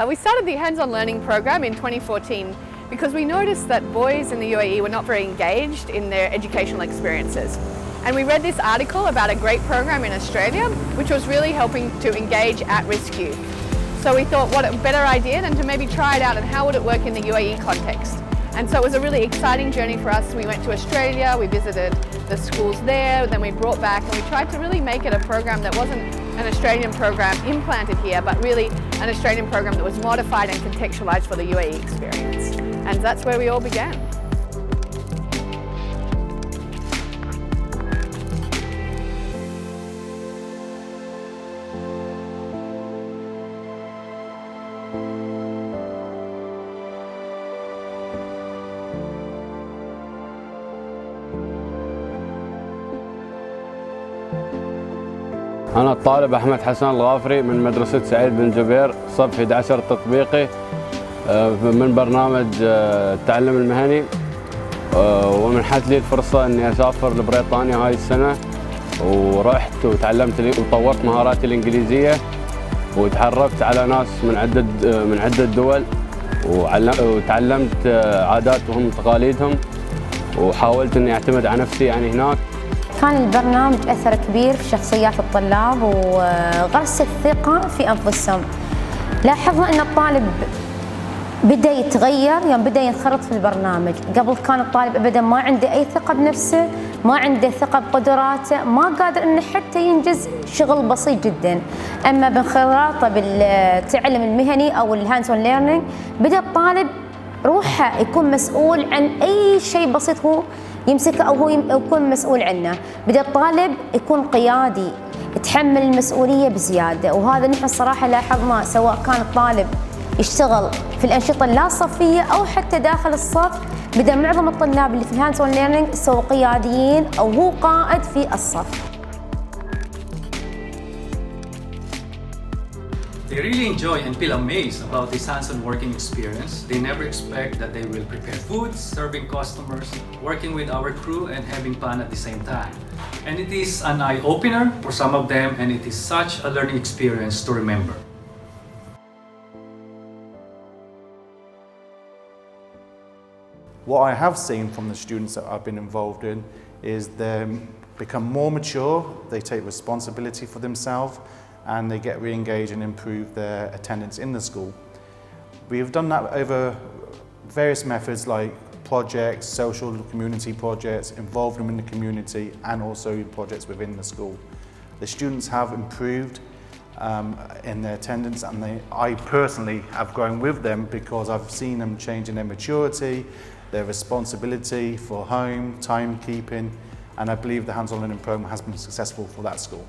We started the hands-on learning program in 2014 because we noticed that boys in the UAE were not very engaged in their educational experiences. And we read this article about a great program in Australia which was really helping to engage at-risk youth. So we thought, what a better idea than to maybe try it out and how would it work in the UAE context. And so it was a really exciting journey for us. We went to Australia, we visited the schools there, then we brought back and we tried to really make it a program that wasn't an Australian program implanted here, but really an Australian program that was modified and contextualized for the UAE experience. And that's where we all began. أنا الطالب أحمد حسن الغافري من مدرسة سعيد بن جبير صف 11 تطبيقي من برنامج التعلم المهني، ومنحت لي الفرصة إني أسافر لبريطانيا هاي السنة، ورحت وتعلمت وطورت مهاراتي الإنجليزية، وتعرفت على ناس من عدة دول، وتعلمت عاداتهم وتقاليدهم، وحاولت إني أعتمد على نفسي يعني هناك. كان البرنامج أثر كبير في شخصيات الطلاب وغرس الثقة في أنفسهم. لاحظنا أن الطالب بدأ يتغير يوم بدأ ينخرط في البرنامج. قبل كان الطالب أبداً ما عنده أي ثقة بنفسه، ما عنده ثقة بقدراته، ما قادر أنه حتى ينجز شغل بسيط جداً. أما بانخراطه بالتعلم المهني أو الهاندز اون ليرنينج بدأ الطالب روحه يكون مسؤول عن أي شيء بسيط هو يمسكه أو هو يكون مسؤول عنه. بدأ الطالب يكون قيادي، يتحمل المسؤولية بزيادة، وهذا نحن الصراحة لاحظناه سواء كان الطالب يشتغل في الأنشطة اللاصفية أو حتى داخل الصف. بدأ معظم الطلاب اللي في الهاندز اون ليرنينج يسووا قياديين أو هو قائد في الصف. They really enjoy and feel amazed about this hands-on working experience. They never expect that they will prepare food, serving customers, working with our crew and having fun at the same time. And it is an eye-opener for some of them, and it is such a learning experience to remember. What I have seen from the students that I've been involved in is they become more mature, they take responsibility for themselves, and they get re-engaged and improve their attendance in the school. We've done that over various methods like projects, social community projects, involved them in the community, and also projects within the school. The students have improved in their attendance, and I personally have grown with them because I've seen them change in their maturity, their responsibility for home, timekeeping, and I believe the hands-on learning program has been successful for that school.